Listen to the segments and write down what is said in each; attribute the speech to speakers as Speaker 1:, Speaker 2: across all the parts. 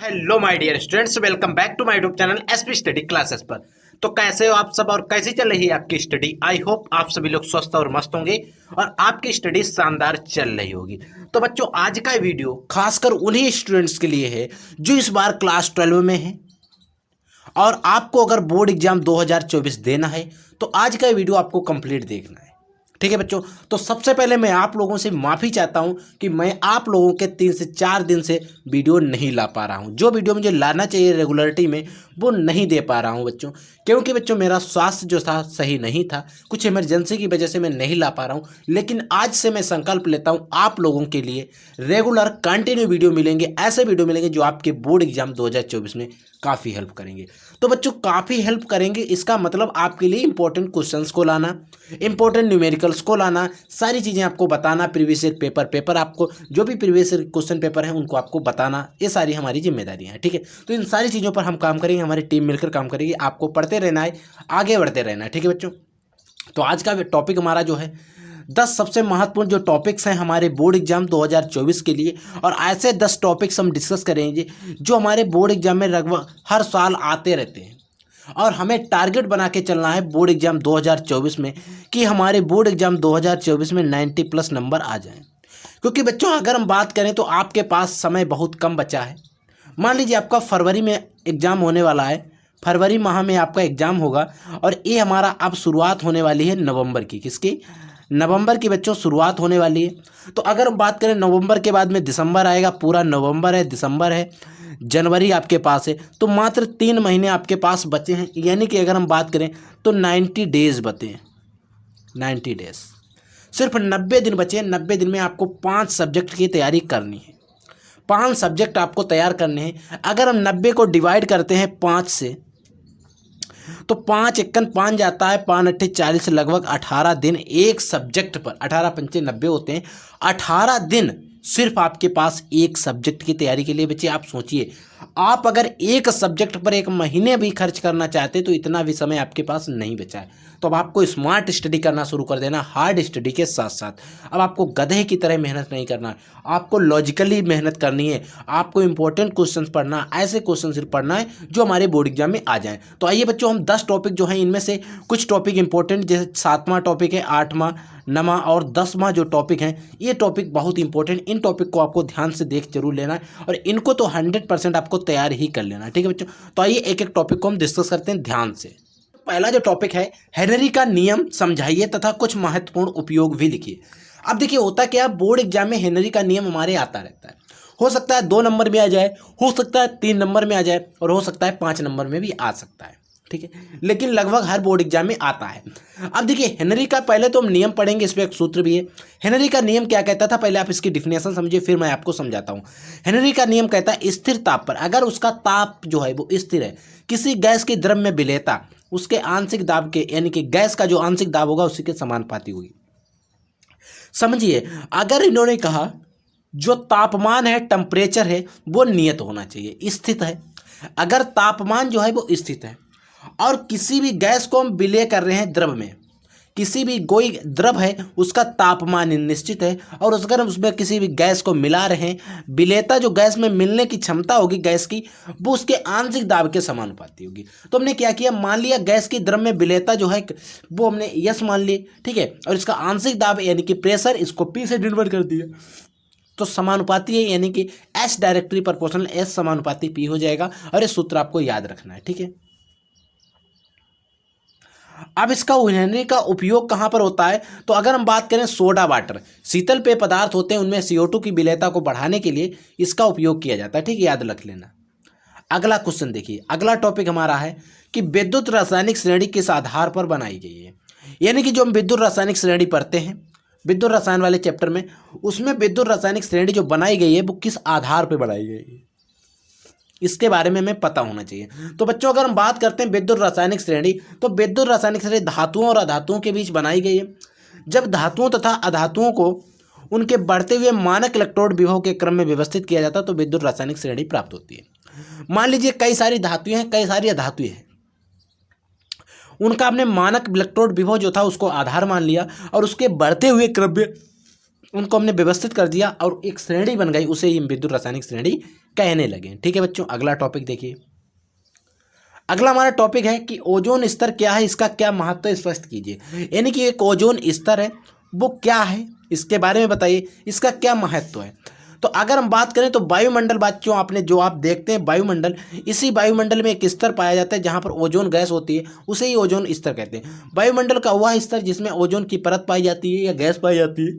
Speaker 1: Hello my dear students, welcome back to my YouTube channel SP study classes पर। तो कैसे हो आप सब और कैसी चल रही है आपकी स्टडी। आई होप आप सभी लोग स्वस्थ और मस्त होंगे और आपकी स्टडी शानदार चल रही होगी। तो बच्चों, आज का वीडियो खासकर उन्हीं स्टूडेंट्स के लिए है जो इस बार क्लास 12 में है और आपको अगर बोर्ड एग्जाम 2024 देना है तो आज का वीडियो आपको कंप्लीट देखना है। ठीक है बच्चों, तो सबसे पहले मैं आप लोगों से माफ़ी चाहता हूं कि मैं आप लोगों के 3 से 4 दिन से वीडियो नहीं ला पा रहा हूं। जो वीडियो मुझे लाना चाहिए रेगुलरिटी में वो नहीं दे पा रहा हूं बच्चों, क्योंकि बच्चों मेरा स्वास्थ्य जो था सही नहीं था, कुछ इमरजेंसी की वजह से मैं नहीं ला पा रहा हूं। लेकिन आज से मैं संकल्प लेता हूं आप लोगों के लिए रेगुलर कंटिन्यू वीडियो मिलेंगे, ऐसे वीडियो मिलेंगे जो आपके बोर्ड एग्जाम 2024 में काफ़ी हेल्प करेंगे। तो बच्चों काफ़ी हेल्प करेंगे, इसका मतलब आपके लिए इंपॉर्टेंट क्वेश्चंस को लाना, इंपॉर्टेंट न्यूमेरिकल्स को लाना, सारी चीज़ें आपको बताना, प्रीवियस ईयर पेपर आपको जो भी प्रीवियस ईयर क्वेश्चन पेपर हैं उनको आपको बताना, ये सारी हमारी जिम्मेदारियां हैं। ठीक है, तो इन सारी चीज़ों पर हम काम करेंगे, हमारी टीम मिलकर काम करेगी, आपको पढ़ते रहना है, आगे बढ़ते रहना है। ठीक है बच्चों, तो आज का टॉपिक हमारा जो है 10 सबसे महत्वपूर्ण जो टॉपिक्स हैं हमारे बोर्ड एग्जाम 2024 के लिए, और ऐसे 10 टॉपिक्स हम डिस्कस करेंगे जो हमारे बोर्ड एग्जाम में लगभग हर साल आते रहते हैं और हमें टारगेट बना के चलना है बोर्ड एग्जाम 2024 में कि हमारे बोर्ड एग्जाम 2024 में 90+ नंबर आ जाएं। क्योंकि बच्चों अगर हम बात करें तो आपके पास समय बहुत कम बचा है। मान लीजिए आपका फरवरी में एग्ज़ाम होने वाला है, फरवरी माह में आपका एग्ज़ाम होगा और ये हमारा अब शुरुआत होने वाली है नवंबर की, किसकी? नवंबर की बच्चों शुरुआत होने वाली है। तो अगर हम बात करें नवंबर के बाद में दिसंबर आएगा, पूरा नवंबर है, दिसंबर है, जनवरी आपके पास है, तो मात्र 3 महीने आपके पास बचे हैं। यानी कि अगर हम बात करें तो 90 डेज बचे हैं, 90 डेज, सिर्फ 90 दिन बचे हैं। 90 दिन में आपको 5 सब्जेक्ट की तैयारी करनी है, 5 सब्जेक्ट आपको तैयार करने हैं। अगर हम 90 को डिवाइड करते हैं 5 से तो 5 एकन 5 जाता है, 5 अट्ठे 40, लगभग 18 दिन एक सब्जेक्ट पर, 18 पंचे 90 होते हैं, 18 दिन सिर्फ आपके पास एक सब्जेक्ट की तैयारी के लिए बचे। आप सोचिए, आप अगर एक सब्जेक्ट पर 1 महीने भी खर्च करना चाहते तो इतना भी समय आपके पास नहीं बचा है। तो अब आपको स्मार्ट स्टडी करना शुरू कर देना, हार्ड स्टडी के साथ साथ। अब आपको गधे की तरह मेहनत नहीं करना, आपको लॉजिकली मेहनत करनी है, आपको इंपॉर्टेंट क्वेश्चंस पढ़ना, ऐसे क्वेश्चन सिर्फ पढ़ना है जो हमारे बोर्ड एग्जाम में आ जाएं। तो आइए बच्चों, हम 10 टॉपिक जो हैं इनमें से कुछ टॉपिक इंपॉर्टेंट, जैसे 7वां टॉपिक है, 8वां, 9वां और 10वां जो टॉपिक हैं, ये टॉपिक बहुत इंपॉर्टेंट, इन टॉपिक को आपको ध्यान से देख जरूर लेना है और इनको तो 100% आपको तैयार ही कर लेना है। ठीक है बच्चों, तो आइए एक एक टॉपिक को हम डिस्कस करते हैं ध्यान से। पहला जो टॉपिक है, हेनरी का नियम समझाइए तथा कुछ महत्वपूर्ण उपयोग भी लिखिए। अब देखिए होता क्या, बोर्ड एग्जाम में हेनरी का नियम हमारे आता रहता है। हो सकता है 2 नंबर में आ जाए, हो सकता है 3 नंबर में आ जाए और हो सकता है 5 नंबर में भी आ सकता है। ठीक है, लेकिन लगभग हर बोर्ड एग्जाम में आता है। अब देखिए हेनरी का पहले तो हम नियम पढ़ेंगे, इसमें एक सूत्र भी है। हेनरी का नियम क्या कहता था, पहले आप इसकी डिफिनेशन समझिए, फिर मैं आपको समझाता हूँ। हेनरी का नियम कहता है स्थिर ताप पर अगर उसका ताप जो है वो स्थिर है, किसी गैस के द्रव में विलेयता उसके आंशिक दाब के, यानी कि गैस का जो आंशिक दाब होगा उसी के समानुपाती होगी। समझिए, अगर इन्होंने कहा जो तापमान है, टेम्परेचर है, वो नियत होना चाहिए, स्थित है। अगर तापमान जो है वो स्थित है और किसी भी गैस को हम विलय कर रहे हैं द्रव में, किसी भी कोई द्रव है उसका तापमान निश्चित है और अगर हम उसमें किसी भी गैस को मिला रहे हैं, विलेयता जो गैस में मिलने की क्षमता होगी गैस की, वो उसके आंशिक दाब के समानुपाती होगी। तो हमने क्या किया, मान लिया गैस की द्रव में विलेयता जो है वो हमने यस मान ली, ठीक है, और इसका आंशिक दाब यानी कि प्रेशर, इसको पी से डिनोट कर दिया, तो समानुपाती है, यानी कि एस डायरेक्टली प्रोपोर्शनल, एस समानुपाती पी हो जाएगा। और ये सूत्र आपको याद रखना है। ठीक है, अब इसका हेनरी का उपयोग कहाँ पर होता है, तो अगर हम बात करें सोडा वाटर, शीतल पेय पदार्थ होते हैं, उनमें CO2 की विलेयता को बढ़ाने के लिए इसका उपयोग किया जाता है। ठीक है, याद रख लेना। अगला क्वेश्चन देखिए, अगला टॉपिक हमारा है कि विद्युत रासायनिक श्रेणी किस आधार पर बनाई गई है। यानी कि जो हम विद्युत रासायनिक श्रेणी पढ़ते हैं विद्युत रसायन वाले चैप्टर में, उसमें विद्युत रासायनिक श्रेणी जो बनाई गई है वो किस आधार पर बनाई गई है, इसके बारे में हमें पता होना चाहिए। तो बच्चों अगर हम बात करते हैं विद्युत रासायनिक श्रेणी, तो विद्युत रासायनिक श्रेणी धातुओं और अधातुओं के बीच बनाई गई है। जब धातुओं तथा अधातुओं को उनके बढ़ते हुए मानक इलेक्ट्रोड विभव के क्रम में व्यवस्थित किया जाता है तो विद्युत रासायनिक श्रेणी प्राप्त होती है। मान लीजिए कई सारी धातुएं हैं, कई सारी अधातुएं हैं, उनका हमने मानक इलेक्ट्रोड विभव जो था उसको आधार मान लिया और उसके बढ़ते हुए क्रम में उनको हमने व्यवस्थित कर दिया और एक श्रेणी बन गई, उसे ही विद्युत रासायनिक श्रेणी कहने लगे। ठीक है बच्चों, अगला टॉपिक देखिए। अगला हमारा टॉपिक है कि ओजोन स्तर क्या है, इसका क्या महत्व है, स्पष्ट कीजिए। यानी कि एक ओजोन स्तर है वो क्या है, इसके बारे में बताइए, इसका क्या महत्व है। तो अगर हम बात करें तो वायुमंडल बच्चों, आपने जो आप देखते हैं वायुमंडल, इसी वायुमंडल में एक स्तर पाया जाता है जहां पर ओजोन गैस होती है, उसे ही ओजोन स्तर कहते हैं। वायुमंडल का वह स्तर जिसमें ओजोन की परत पाई जाती है या गैस पाई जाती है,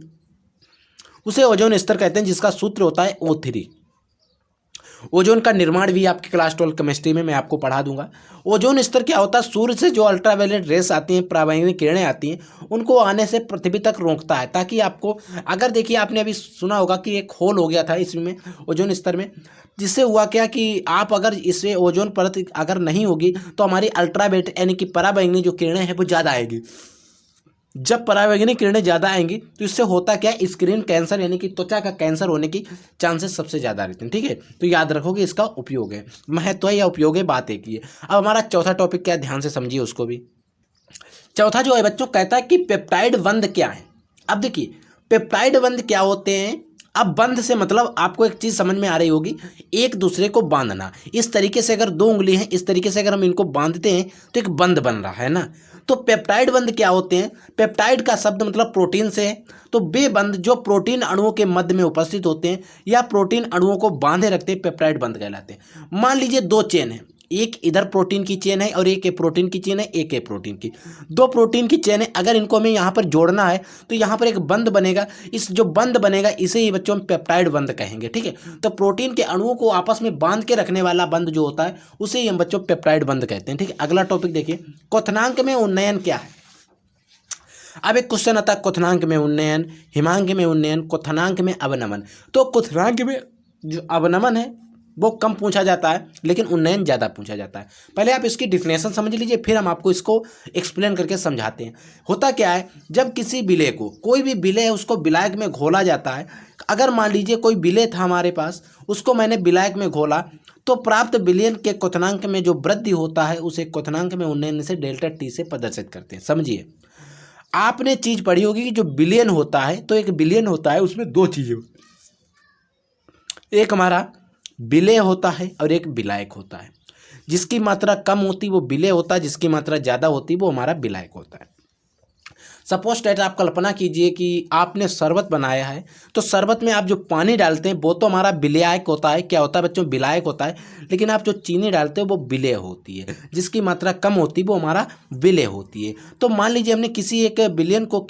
Speaker 1: उसे ओजोन स्तर कहते हैं, जिसका सूत्र होता है O3। ओजोन का निर्माण भी आपके क्लास 12 केमिस्ट्री में मैं आपको पढ़ा दूंगा। ओजोन स्तर क्या होता है, सूर्य से जो अल्ट्रावायलेट रेस आती हैं, पराबैंगनी किरणें आती हैं, उनको आने से पृथ्वी तक रोकता है, ताकि आपको, अगर देखिए आपने अभी सुना होगा कि एक होल हो गया था इसमें ओजोन स्तर में, जिससे हुआ क्या कि आप अगर इससे ओजोन परत अगर नहीं होगी तो हमारी अल्ट्रावायलेट यानी कि पराबैंगनी जो किरणें हैं वो ज़्यादा आएगी। जब पराबैंगनी किरणें ज़्यादा आएंगी तो इससे होता क्या है, स्किन कैंसर यानी कि त्वचा का कैंसर होने की चांसेस सबसे ज़्यादा रहते हैं। ठीक है, तो याद रखोगे इसका उपयोग है, महत्व है या उपयोग है, बात एक ही है। अब हमारा चौथा टॉपिक क्या है, ध्यान से समझिए उसको भी। चौथा जो है बच्चों, कहता है कि पेप्टाइड बंध क्या है। अब देखिए पेप्टाइड बंध क्या होते हैं। अब बंध से मतलब आपको एक चीज़ समझ में आ रही होगी, एक दूसरे को बांधना। इस तरीके से अगर दो उंगली हैं, इस तरीके से अगर हम इनको बांधते हैं तो एक बंध बन रहा है ना। तो पेप्टाइड बंध क्या होते हैं, पेप्टाइड का शब्द मतलब प्रोटीन से है। तो वे बंध जो प्रोटीन अणुओं के मध्य में उपस्थित होते हैं या प्रोटीन अणुओं को बांधे रखते हैं, पेप्टाइड बंध कहलाते हैं। मान लीजिए दो चेन है, एक इधर प्रोटीन की चेन है और एक प्रोटीन की चेन है, एक प्रोटीन की, दो प्रोटीन की चेन है। अगर इनको हमें यहाँ पर जोड़ना है तो यहाँ पर एक बंध बनेगा। इस जो बंध बनेगा इसे ही बच्चों हम पेप्टाइड बंध कहेंगे। ठीक है, तो प्रोटीन के अणुओं को आपस में बांध के रखने वाला बंध जो होता है उसे ही हम बच्चों पेप्टाइड बंध कहते हैं। ठीक है, अगला टॉपिक देखिए, क्वथनांक में उन्नयन क्या है। अब एक क्वेश्चन आता है, क्वथनांक में उन्नयन, हिमांक में उन्नयन, क्वथनांक में अवनमन। तो क्वथनांक में जो अवनमन है वो कम पूछा जाता है, लेकिन उन्नयन ज़्यादा पूछा जाता है। पहले आप इसकी डिफिनेशन समझ लीजिए, फिर हम आपको इसको एक्सप्लेन करके समझाते हैं। होता क्या है, जब किसी विलेय को, कोई भी विलेय है उसको विलायक में घोला जाता है। अगर मान लीजिए कोई विलेय था हमारे पास, उसको मैंने विलायक में घोला, तो प्राप्त विलयन के क्वथनांक में जो वृद्धि होता है उसे क्वथनांक में उन्नयन से डेल्टा टी से प्रदर्शित करते हैं। समझिए, आपने चीज़ पढ़ी होगी कि जो विलयन होता है, तो एक विलयन होता है उसमें दो चीज़ें, एक हमारा विलेय होता है और एक विलायक होता है। जिसकी मात्रा कम होती वो विलेय होता है, जिसकी मात्रा ज़्यादा होती वो हमारा विलायक होता है। सपोज डेट आप कल्पना कीजिए कि आपने शरबत बनाया है, तो शरबत में आप जो पानी डालते हैं वो तो हमारा विलायक होता है। क्या होता है बच्चों, विलायक होता है। लेकिन आप जो चीनी डालते हो वो विलेय होती है, जिसकी मात्रा कम होती है वो हमारा विलेय होती है। तो मान लीजिए हमने किसी एक विलयन को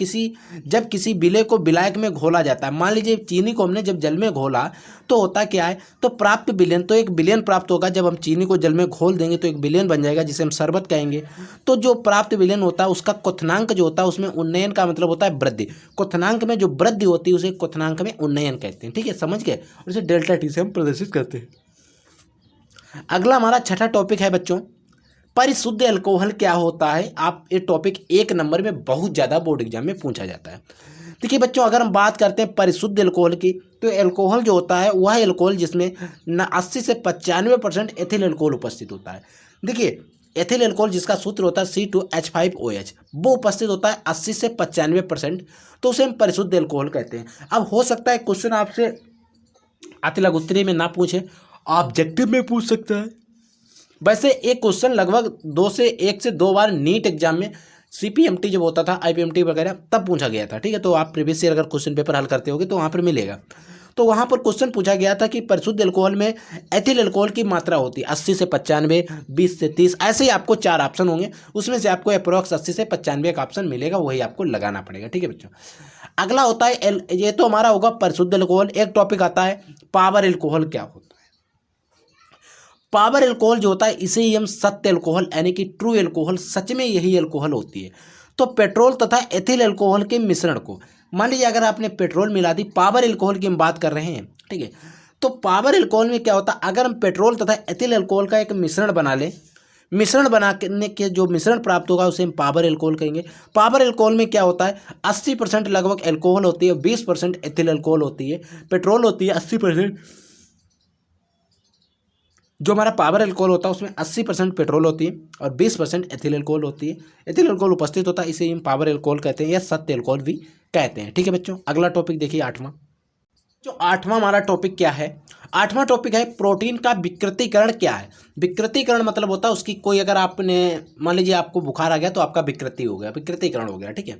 Speaker 1: जब किसी विलेय को विलायक में घोला जाता है, मान लीजिए चीनी को हमने जब जल में घोला, तो होता क्या है, तो प्राप्त विलयन, तो एक विलयन प्राप्त होगा। जब हम चीनी को जल में घोल देंगे तो एक विलयन बन जाएगा जिसे हम शरबत कहेंगे। तो जो प्राप्त विलयन होता है उसका क्वथनांक जो होता है उसमें उन्नयन का मतलब होता है वृद्धि। क्वथनांक में जो वृद्धि होती है उसे क्वथनांक में उन्नयन कहते हैं। ठीक है, समझ गए, और इसे डेल्टा टी से हम प्रदर्शित करते हैं। अगला हमारा छठा टॉपिक है बच्चों, परिशुद्ध अल्कोहल क्या होता है। आप ये टॉपिक 1 नंबर में बहुत ज़्यादा बोर्ड एग्जाम में पूछा जाता है। देखिए बच्चों, अगर हम बात करते हैं परिशुद्ध अल्कोहल की, तो एल्कोहल जो होता है वह एल्कोहल जिसमें 80 से 95% एथिल अल्कोहल उपस्थित होता है। देखिए एथिल अल्कोहल जिसका सूत्र होता है C2H5OH, वो उपस्थित होता है 80 से 95%, तो उसे हम परिशुद्ध अल्कोहल कहते हैं। अब हो सकता है क्वेश्चन आपसे अतिलग उत्तरी में ना पूछे, ऑब्जेक्टिव में पूछ सकता है। वैसे एक क्वेश्चन लगभग 1 से 2 बार नीट एग्जाम में CPMT जब होता था, IPMT वगैरह, तब पूछा गया था। ठीक है, तो आप प्रीवियस ईयर अगर क्वेश्चन पेपर हल करते होगे तो वहाँ पर मिलेगा। तो वहाँ पर क्वेश्चन पूछा गया था कि परिशुद्ध अल्कोहल में एथिल अल्कोहल की मात्रा होती है 80 से 95, 20 से 30, ऐसे ही आपको 4 ऑप्शन होंगे, उसमें से आपको अप्रोक्स 80 से 95 का ऑप्शन मिलेगा, वही आपको लगाना पड़ेगा। ठीक है बच्चों, अगला होता है ये तो हमारा होगा परिशुद्ध अल्कोहल। एक टॉपिक आता है पावर अल्कोहल क्या होता है। पावर अल्कोहल जो होता है इसे ही हम सत्य अल्कोहल यानी कि ट्रू अल्कोहल, सच में यही अल्कोहल होती है। तो पेट्रोल तथा एथिल अल्कोहल के मिश्रण को, मान लीजिए अगर आपने पेट्रोल मिला दी, पावर अल्कोहल की हम बात कर रहे हैं। ठीक है, तो पावर अल्कोहल में क्या होता है, अगर हम पेट्रोल तथा एथिल अल्कोहल का एक मिश्रण बना लें, मिश्रण बनाने के जो मिश्रण प्राप्त होगा उसे हम पावर अल्कोहल कहेंगे। पावर अल्कोहल में क्या होता है, 80% लगभग अल्कोहल होती है, 20% एथिल अल्कोहल होती है। पेट्रोल होती है 80%, जो हमारा पावर अल्कोहल होता है उसमें 80% पेट्रोल होती है और 20% एथिल अल्कोहल होती है। एथिल अल्कोहल उपस्थित होता है, इसे हम पावर अल्कोहल कहते हैं या सत्य अल्कोहल भी कहते हैं। ठीक है बच्चों, अगला टॉपिक देखिए 8वां। जो आठवां हमारा टॉपिक क्या है, आठवां टॉपिक है प्रोटीन का विकृतीकरण क्या है। विकृतीकरण मतलब होता है उसकी कोई, अगर आपने मान लीजिए आपको बुखार आ गया तो आपका विकृति हो गया, विकृतीकरण हो गया, ठीक है।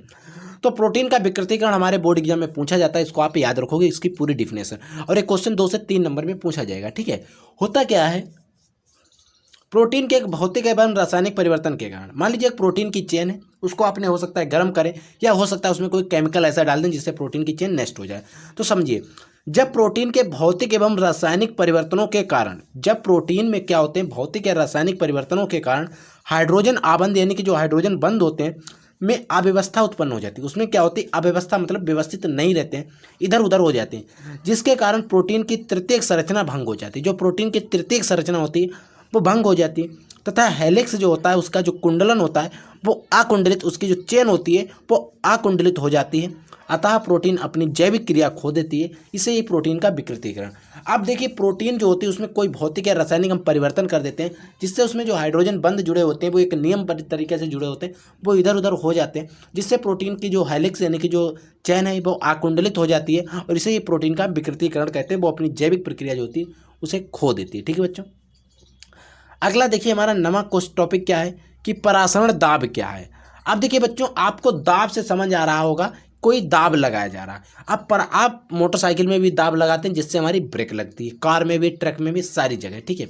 Speaker 1: तो प्रोटीन का विकृतीकरण हमारे बोर्ड एग्जाम में पूछा जाता है, इसको आप याद रखोगे, इसकी पूरी डिफिनेशन, और एक क्वेश्चन 2 से 3 नंबर में पूछा जाएगा, ठीक है। होता क्या है, प्रोटीन के एक भौतिक एवं रासायनिक परिवर्तन के कारण, मान लीजिए एक प्रोटीन की चेन है, उसको आपने हो सकता है गर्म करें, या हो सकता है उसमें कोई केमिकल ऐसा डाल दें जिससे प्रोटीन की चेन नष्ट हो जाए। तो समझिए, जब प्रोटीन के भौतिक एवं रासायनिक परिवर्तनों के कारण, जब प्रोटीन में क्या होते हैं, भौतिक या रासायनिक परिवर्तनों के कारण हाइड्रोजन आबंध यानी कि जो हाइड्रोजन बंध होते हैं में अव्यवस्था उत्पन्न हो जाती है। उसमें क्या होती है, अव्यवस्था मतलब व्यवस्थित नहीं रहते हैं, इधर उधर हो जाते हैं, जिसके कारण प्रोटीन की तृतीयक संरचना भंग हो जाती है। जो प्रोटीन की तृतीयक संरचना होती है वो भंग हो जाती है, तथा हेलिक्स जो होता है उसका जो कुंडलन होता है वो अकुंडलित, उसकी जो चेन होती है वो अकुंडलित हो जाती है, अतः प्रोटीन अपनी जैविक क्रिया खो देती है। इसे ही प्रोटीन का विकृतीकरण। अब देखिए, प्रोटीन जो होती है उसमें कोई भौतिक या रासायनिक हम परिवर्तन कर देते हैं, जिससे उसमें जो हाइड्रोजन बंध जुड़े होते हैं वो एक नियमबद्ध तरीके से जुड़े होते हैं, वो इधर उधर हो जाते हैं, जिससे प्रोटीन की जो हेलिक्स यानी कि जो चैन है वो आकुंडलित हो जाती है, और इसे ही प्रोटीन का विकृतीकरण कहते हैं। वो अपनी जैविक प्रक्रिया जो होती है उसे खो देती है, ठीक है बच्चों। अगला देखिए, हमारा नवा क्वेश्चन टॉपिक क्या है कि परासरण दाब क्या है। अब देखिए बच्चों, आपको दाब से समझ आ रहा होगा, कोई दाब लगाया जा रहा है। अब पर आप मोटरसाइकिल में भी दाब लगाते हैं जिससे हमारी ब्रेक लगती है, कार में भी, ट्रक में भी, सारी जगह, ठीक है।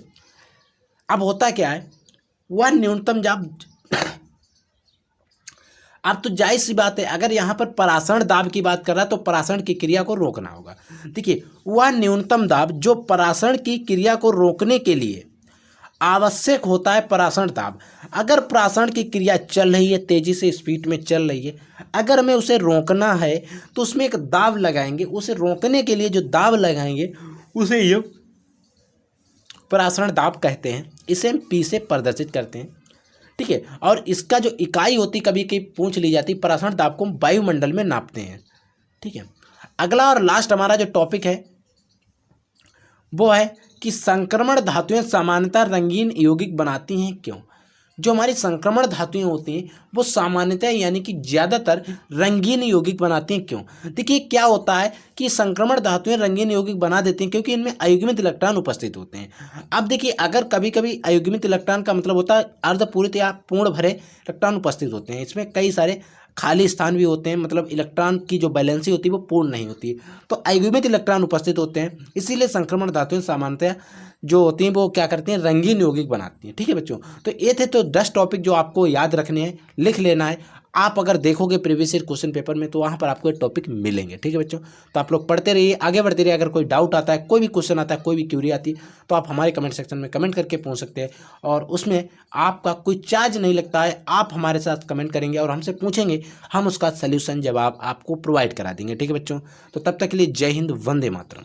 Speaker 1: अब होता क्या है, वह न्यूनतम दाब अब तो जाहिर सी बात है, अगर यहाँ पर परासरण दाब की बात कर रहा है तो परासरण की क्रिया को रोकना होगा। देखिए, वह न्यूनतम दाब जो परासरण की क्रिया को रोकने के लिए आवश्यक होता है, परासरण दाब। अगर परासरण की क्रिया चल रही है, तेजी से स्पीड में चल रही है, अगर हमें उसे रोकना है तो उसमें एक दाब लगाएंगे, उसे रोकने के लिए जो दाब लगाएंगे उसे ये परासरण दाब कहते हैं। इसे हम पी से प्रदर्शित करते हैं, ठीक है। और इसका जो इकाई होती, कभी कभी पूछ ली जाती, परासरण दाब को हम वायुमंडल में नापते हैं, ठीक है। अगला और लास्ट हमारा जो टॉपिक है वो है कि संक्रमण धातुएं सामान्यतः रंगीन यौगिक बनाती हैं क्यों। जो हमारी संक्रमण धातुएं होती हैं वो सामान्यतः यानी कि ज़्यादातर रंगीन यौगिक बनाती हैं क्यों। देखिए, क्या होता है कि संक्रमण धातुएं रंगीन यौगिक बना देती हैं क्योंकि इनमें अयुग्मित इलेक्ट्रॉन उपस्थित होते हैं। अब देखिए, अगर कभी कभी अयुग्मित इलेक्ट्रॉन का मतलब होता है अर्धपूरित या पूर्ण भरे इलेक्ट्रॉन उपस्थित होते हैं, इसमें कई सारे खाली स्थान भी होते हैं, मतलब इलेक्ट्रॉन की जो बैलेंसी होती है वो पूर्ण नहीं होती है, तो अयुग्मित इलेक्ट्रॉन उपस्थित होते हैं। इसीलिए संक्रमण धातुएं सामान्यतः जो होती हैं वो क्या करती हैं, रंगीन यौगिक बनाती हैं, ठीक है बच्चों। तो ये थे तो 10 टॉपिक जो आपको याद रखने हैं, लिख लेना है। आप अगर देखोगे प्रीवियस ईयर क्वेश्चन पेपर में तो वहाँ पर आपको ये टॉपिक मिलेंगे, ठीक है बच्चों। तो आप लोग पढ़ते रहिए, आगे बढ़ते रहिए। अगर कोई डाउट आता है, कोई भी क्वेश्चन आता है, कोई भी क्यूरी आती है तो आप हमारे कमेंट सेक्शन में कमेंट करके पूछ सकते हैं, और उसमें आपका कोई चार्ज नहीं लगता है। आप हमारे साथ कमेंट करेंगे और हमसे पूछेंगे, हम उसका सल्यूशन जवाब आपको प्रोवाइड करा देंगे, ठीक है बच्चों। तो तब तक के लिए जय हिंद, वंदे मातरम।